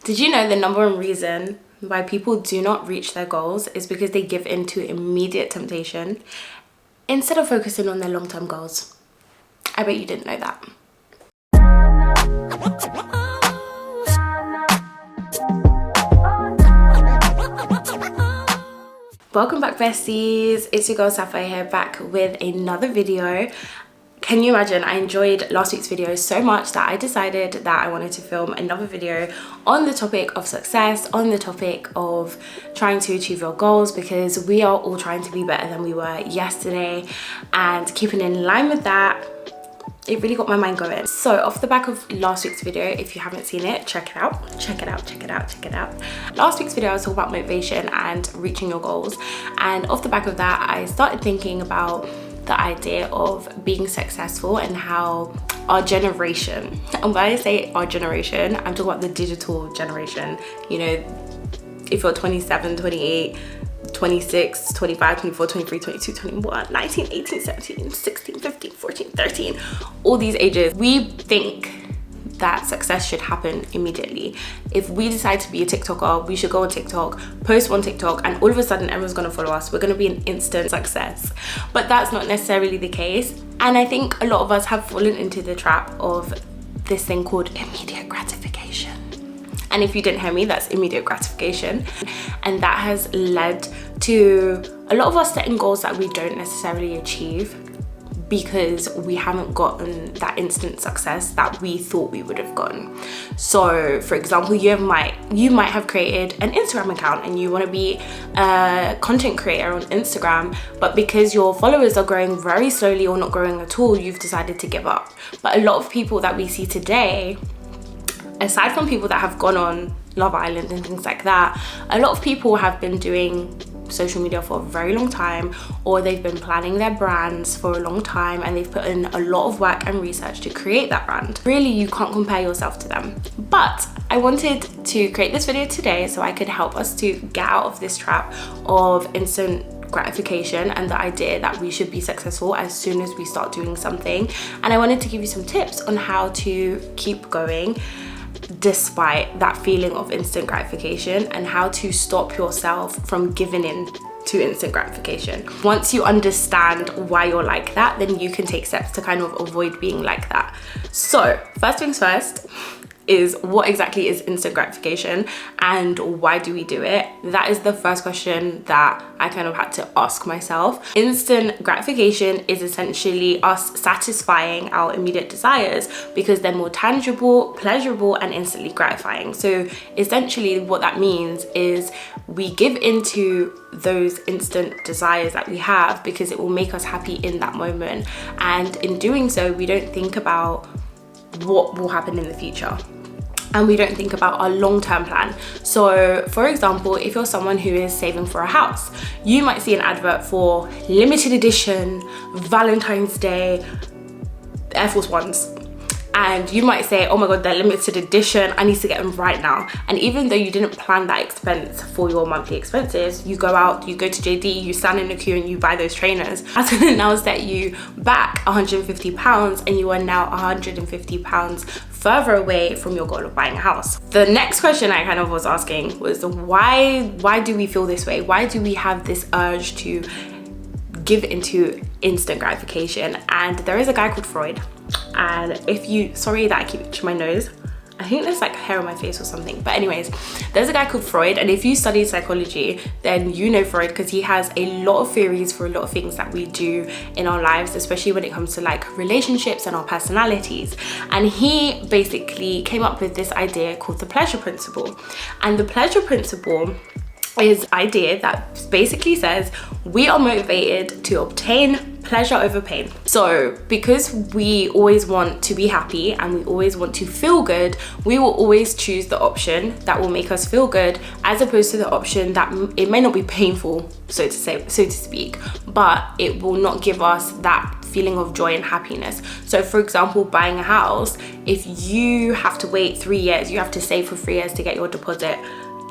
Did you know the number one reason why people do not reach their goals is because they give in to immediate temptation instead of focusing on their long-term goals? I bet you didn't know that. Welcome back, besties. It's your girl Sapphire here, back with another video. Can you imagine? I enjoyed last week's video so much that I decided that I wanted to film another video on the topic of success, on the topic of trying to achieve your goals, because we are all trying to be better than we were yesterday, and keeping in line with that, it really got my mind going. So off the back of last week's video, if you haven't seen it, check it out. Last week's video I was talking about motivation and reaching your goals, and off the back of that I started thinking about the idea of being successful and how our generation, and when I say our generation, I'm talking about the digital generation, you know, if you're 27, 28, 26, 25, 24, 23, 22, 21, 19, 18, 17, 16, 15, 14, 13, all these ages, we think that success should happen immediately. If we decide to be a TikToker, we should go on TikTok, post one TikTok, and all of a sudden everyone's gonna follow us. We're gonna be an instant success. But that's not necessarily the case. And I think a lot of us have fallen into the trap of this thing called immediate gratification. And if you didn't hear me, that's immediate gratification. And that has led to a lot of us setting goals that we don't necessarily achieve because we haven't gotten that instant success that we thought we would have gotten. So for example, you might have created an Instagram account and you want to be a content creator on Instagram, but because your followers are growing very slowly or not growing at all, you've decided to give up. But a lot of people that we see today, aside from people that have gone on Love Island and things like that, a lot of people have been doing social media for a very long time, or they've been planning their brands for a long time, and they've put in a lot of work and research to create that brand. Really, you can't compare yourself to them. But I wanted to create this video today so I could help us to get out of this trap of instant gratification and the idea that we should be successful as soon as we start doing something. And I wanted to give you some tips on how to keep going despite that feeling of instant gratification, and how to stop yourself from giving in to instant gratification. Once you understand why you're like that, then you can take steps to kind of avoid being like that. So first things first is, what exactly is instant gratification and why do we do it? That is the first question that I kind of had to ask myself. Instant gratification is essentially us satisfying our immediate desires because they're more tangible, pleasurable, and instantly gratifying. So essentially what that means is we give into those instant desires that we have because it will make us happy in that moment, and in doing so we don't think about what will happen in the future, and we don't think about our long-term plan. So for example, if you're someone who is saving for a house, you might see an advert for limited edition Valentine's Day Air Force Ones, and you might say, oh my god, they're limited edition, I need to get them right now. And even though you didn't plan that expense for your monthly expenses, you go out, you go to JD, you stand in the queue and you buy those trainers. That's gonna now set you back £150, and you are now £150 further away from your goal of buying a house. The next question I kind of was asking was, why do we feel this way? Why do we have this urge to give into instant gratification? And there is a guy called Freud, and sorry that I keep itching my nose, I think there's like hair on my face or something, but anyways, there's a guy called Freud, and if you study psychology, then you know Freud because he has a lot of theories for a lot of things that we do in our lives, especially when it comes to like relationships and our personalities. And he basically came up with this idea called the pleasure principle. And the pleasure principle is an idea that basically says we are motivated to obtain pleasure over pain. So because we always want to be happy and we always want to feel good, we will always choose the option that will make us feel good, as opposed to the option that it may not be painful, so to speak, but it will not give us that feeling of joy and happiness. So for example, buying a house, if you have to wait 3 years, you have to save for 3 years to get your deposit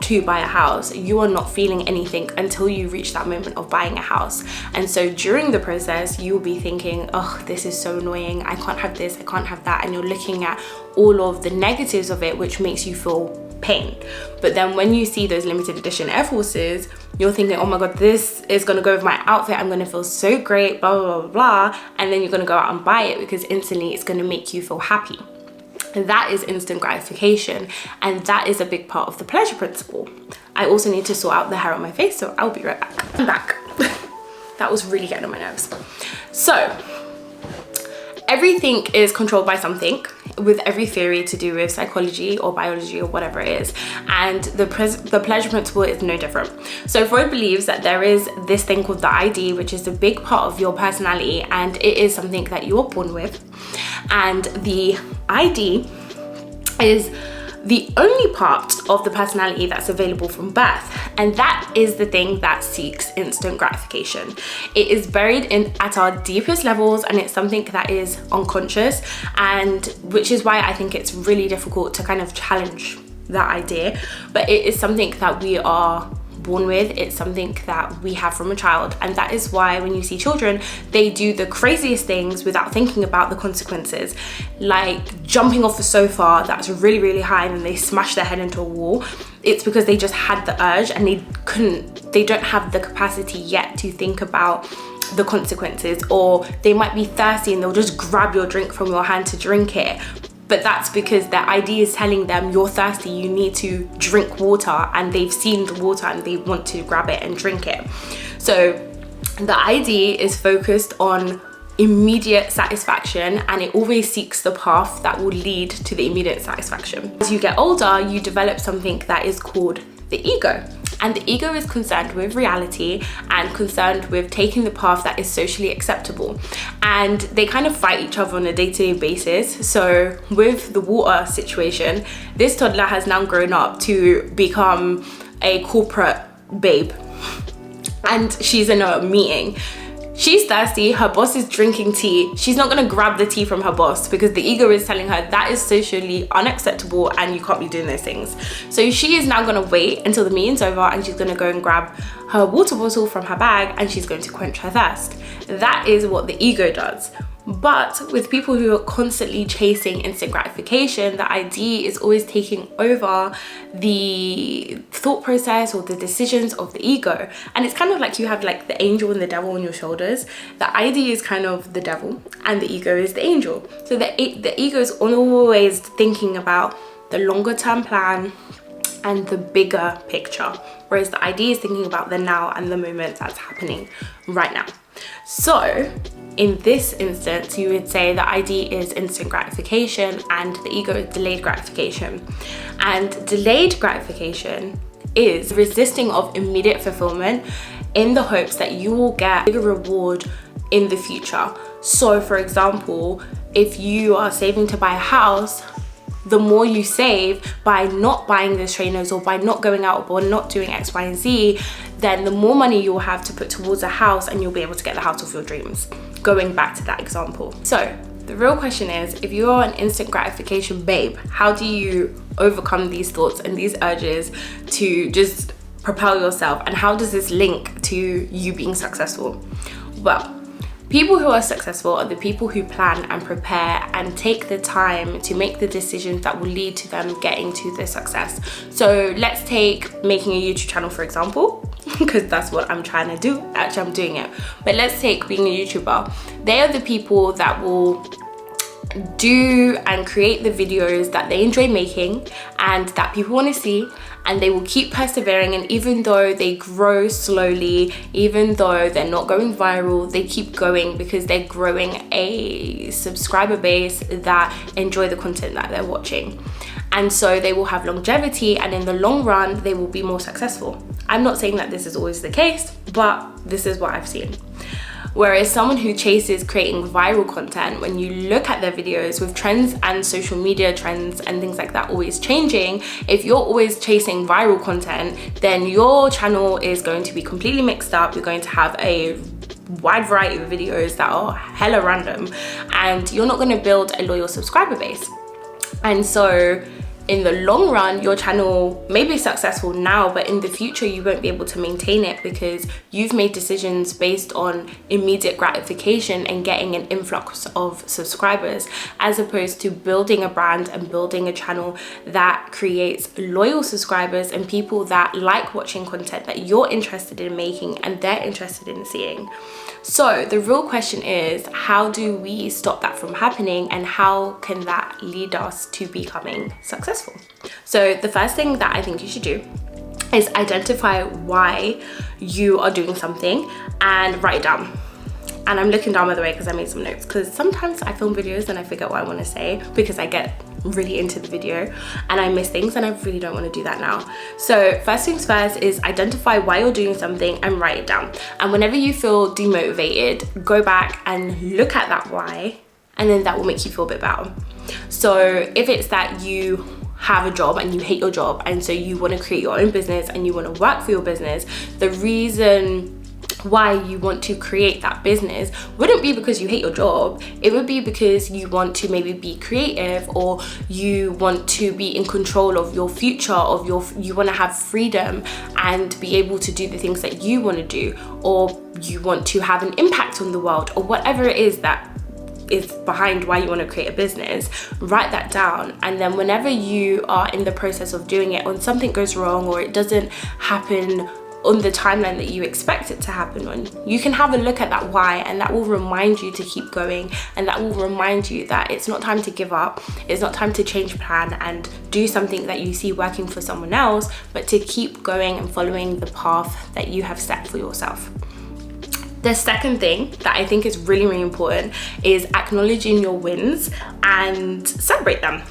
to buy a house, you are not feeling anything until you reach that moment of buying a house. And so during the process, you will be thinking, oh, this is so annoying, I can't have this, I can't have that, and you're looking at all of the negatives of it, which makes you feel pain. But then when you see those limited edition Air Forces, you're thinking, oh my God, this is gonna go with my outfit. I'm gonna feel so great, blah, blah, blah, blah. And then you're gonna go out and buy it because instantly it's gonna make you feel happy. And that is instant gratification. And that is a big part of the pleasure principle. I also need to sort out the hair on my face, so I'll be right back. I'm back. That was really getting on my nerves. So, everything is controlled by something, with every theory to do with psychology or biology or whatever it is, and the pleasure principle is no different. So Freud believes that there is this thing called the ID, which is a big part of your personality, and it is something that you're born with, and the ID is the only part of the personality that's available from birth, and that is the thing that seeks instant gratification. It is buried in at our deepest levels, and it's something that is unconscious, and which is why I think it's really difficult to kind of challenge that idea. But it is something that we are born with. It's something that we have from a child, and that is why when you see children, they do the craziest things without thinking about the consequences, like jumping off a sofa that's really, really high and then they smash their head into a wall. It's because they just had the urge and they don't have the capacity yet to think about the consequences. Or they might be thirsty and they'll just grab your drink from your hand to drink it. But that's because their ID is telling them, you're thirsty, you need to drink water, and they've seen the water and they want to grab it and drink it. So the ID is focused on immediate satisfaction, and it always seeks the path that will lead to the immediate satisfaction. As you get older, you develop something that is called the ego. And the ego is concerned with reality and concerned with taking the path that is socially acceptable. And they kind of fight each other on a day-to-day basis. So with the water situation, this toddler has now grown up to become a corporate babe. And she's in a meeting. She's thirsty, her boss is drinking tea. She's not gonna grab the tea from her boss because the ego is telling her that is socially unacceptable and you can't be doing those things. So she is now gonna wait until the meeting's over, and she's gonna go and grab her water bottle from her bag, and she's going to quench her thirst. That is what the ego does. But with people who are constantly chasing instant gratification, the ID is always taking over the thought process or the decisions of the ego. And it's kind of like you have like the angel and the devil on your shoulders. The ID is kind of the devil and the ego is the angel. So the ego is always thinking about the longer term plan and the bigger picture, whereas the ID is thinking about the now and the moment that's happening right now. So in this instance, you would say the ID is instant gratification and the ego is delayed gratification. And delayed gratification is resisting of immediate fulfillment in the hopes that you will get a bigger reward in the future. So for example, if you are saving to buy a house, the more you save by not buying those trainers or by not going out or not doing X, Y, and Z, then the more money you'll have to put towards a house, and you'll be able to get the house of your dreams. Going back to that example. So the real question is, if you are an instant gratification babe, how do you overcome these thoughts and these urges to just propel yourself? And how does this link to you being successful? Well, people who are successful are the people who plan and prepare and take the time to make the decisions that will lead to them getting to their success. So let's take making a YouTube channel, for example, because that's what I'm trying to do. Actually, I'm doing it. But let's take being a YouTuber. They are the people that will do and create the videos that they enjoy making and that people want to see, and they will keep persevering. And even though they grow slowly, even though they're not going viral, they keep going because they're growing a subscriber base that enjoy the content that they're watching. And so they will have longevity, and in the long run they will be more successful. I'm not saying that this is always the case, but this is what I've seen. Whereas someone who chases creating viral content, when you look at their videos with trends and social media trends and things like that always changing, if you're always chasing viral content, then your channel is going to be completely mixed up. You're going to have a wide variety of videos that are hella random, and you're not going to build a loyal subscriber base. And so in the long run, your channel may be successful now, but in the future, you won't be able to maintain it because you've made decisions based on immediate gratification and getting an influx of subscribers, as opposed to building a brand and building a channel that creates loyal subscribers and people that like watching content that you're interested in making and they're interested in seeing. So the real question is, how do we stop that from happening, and how can that lead us to becoming successful? So the first thing that I think you should do is identify why you are doing something and write it down. And I'm looking down, by the way, because I made some notes, because sometimes I film videos and I forget what I want to say because I get really into the video and I miss things, and I really don't want to do that now. So first things first is identify why you're doing something and write it down. And whenever you feel demotivated, go back and look at that why, and then that will make you feel a bit better. So if it's that you have a job and you hate your job, and so you want to create your own business and you want to work for your business, the reason why you want to create that business wouldn't be because you hate your job. It would be because you want to maybe be creative, or you want to be in control of your future, you want to have freedom and be able to do the things that you want to do, or you want to have an impact on the world, or whatever it is that is behind why you want to create a business. Write that down, and then whenever you are in the process of doing it, when something goes wrong or it doesn't happen on the timeline that you expect it to happen on, you can have a look at that why, and that will remind you to keep going, and that will remind you that it's not time to give up, it's not time to change plan and do something that you see working for someone else, but to keep going and following the path that you have set for yourself. The second thing that I think is really, really important is acknowledging your wins and celebrate them.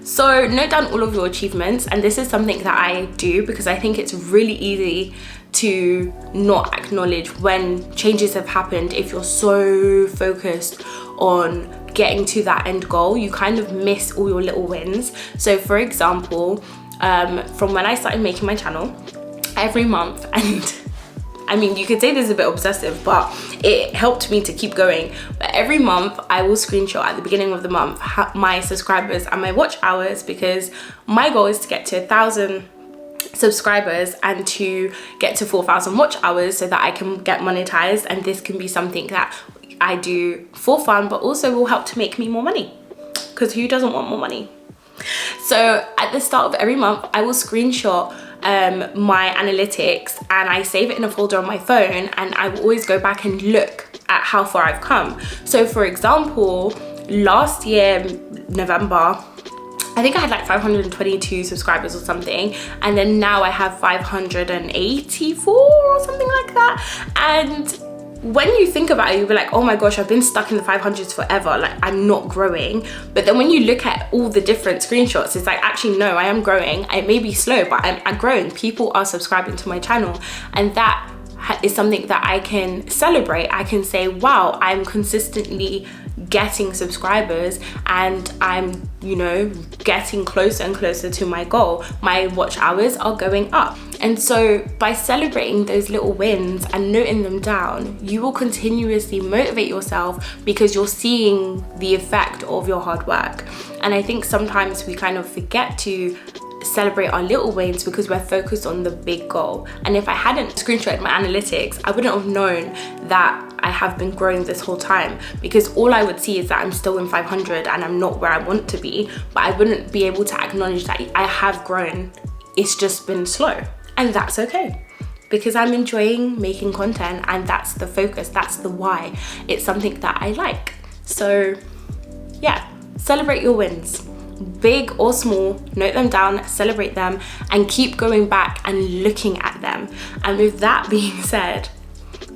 So note down all of your achievements, and this is something that I do because I think it's really easy to not acknowledge when changes have happened. If you're so focused on getting to that end goal, you kind of miss all your little wins. So for example, from when I started making my channel, every month, and I mean, you could say this is a bit obsessive, but it helped me to keep going. But every month I will screenshot at the beginning of the month my subscribers and my watch hours, because my goal is to get to 1,000 subscribers and to get to 4,000 watch hours so that I can get monetized. And this can be something that I do for fun, but also will help to make me more money, because who doesn't want more money? So at the start of every month, I will screenshot my analytics, and I save it in a folder on my phone, and I will always go back and look at how far I've come. So for example, last year, November, I think I had like 522 subscribers or something, and then now I have 584 or something like that. And when you think about it, you'll be like, oh my gosh, I've been stuck in the 500s forever, like I'm not growing. But then when you look at all the different screenshots, it's like, actually no, I am growing. It may be slow, but I'm growing. People are subscribing to my channel, and that is something that I can celebrate. I can say, wow, I'm consistently getting subscribers, and I'm, you know, getting closer and closer to my goal. My watch hours are going up. And so by celebrating those little wins and noting them down, you will continuously motivate yourself, because you're seeing the effect of your hard work. And I think sometimes we kind of forget to celebrate our little wins because we're focused on the big goal. And if I hadn't screenshotted my analytics, I wouldn't have known that I have been growing this whole time, because all I would see is that I'm still in 500 and I'm not where I want to be, but I wouldn't be able to acknowledge that I have grown. It's just been slow, and that's okay, because I'm enjoying making content, and that's the focus, that's the why. It's something that I like. So yeah, celebrate your wins. Big or small, note them down, celebrate them, and keep going back and looking at them. And with that being said,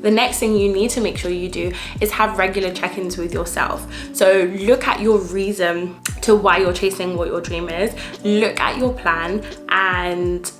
the next thing you need to make sure you do is have regular check-ins with yourself. So look at your reason to why you're chasing what your dream is. Look at your plan and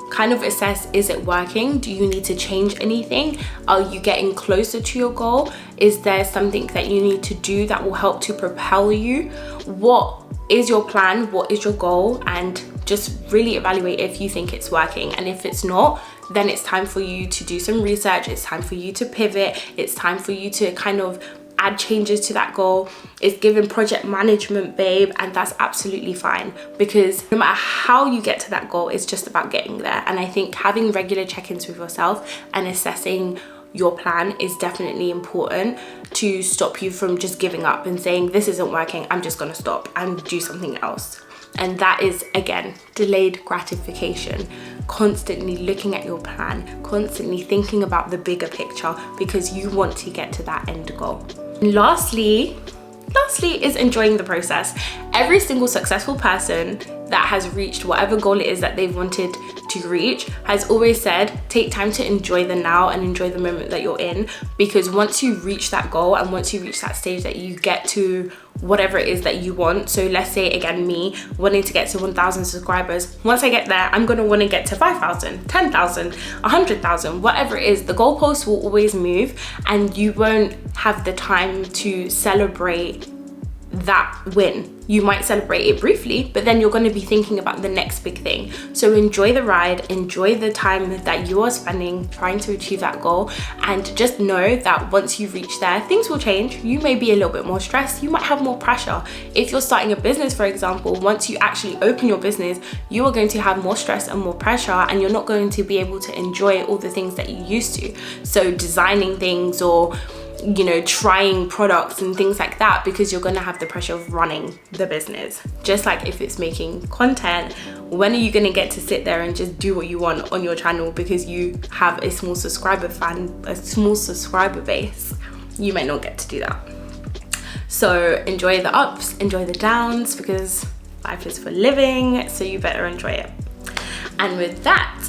kind of assess, is it working? Do you need to change anything? Are you getting closer to your goal? Is there something that you need to do that will help to propel you? What is your plan? What is your goal? And just really evaluate if you think it's working. And if it's not, then it's time for you to do some research. It's time for you to pivot. It's time for you to kind of add changes to that goal. It's giving project management, babe, and that's absolutely fine, because no matter how you get to that goal, it's just about getting there. And I think having regular check-ins with yourself and assessing your plan is definitely important to stop you from just giving up and saying, this isn't working, I'm just gonna stop and do something else. And that is, again, delayed gratification. Constantly looking at your plan, constantly thinking about the bigger picture, because you want to get to that end goal. And lastly is enjoying the process. Every single successful person that has reached whatever goal it is that they've wanted to reach has always said, take time to enjoy the now and enjoy the moment that you're in, because once you reach that goal and once you reach that stage that you get to whatever it is that you want, so let's say again, me wanting to get to 1,000 subscribers, once I get there, I'm gonna want to get to 5,000, 10,000, 100,000, whatever it is. The goalposts will always move, and you won't have the time to celebrate that win. You might celebrate it briefly, but then you're going to be thinking about the next big thing. So enjoy the ride, enjoy the time that you are spending trying to achieve that goal, and just know that once you reach there, things will change. You may be a little bit more stressed, you might have more pressure. If you're starting a business, for example, once you actually open your business, you are going to have more stress and more pressure, and you're not going to be able to enjoy all the things that you used to. So designing things, or you know, trying products and things like that, because you're going to have the pressure of running the business. Just like if it's making content, when are you going to get to sit there and just do what you want on your channel because you have a small subscriber base? You might not get to do that. So enjoy the ups, enjoy the downs, because life is for living, so you better enjoy it. And with that,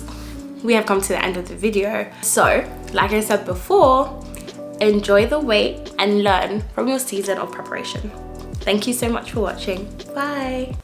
we have come to the end of the video. So like I said before, enjoy the wait and learn from your season of preparation. Thank you so much for watching. Bye.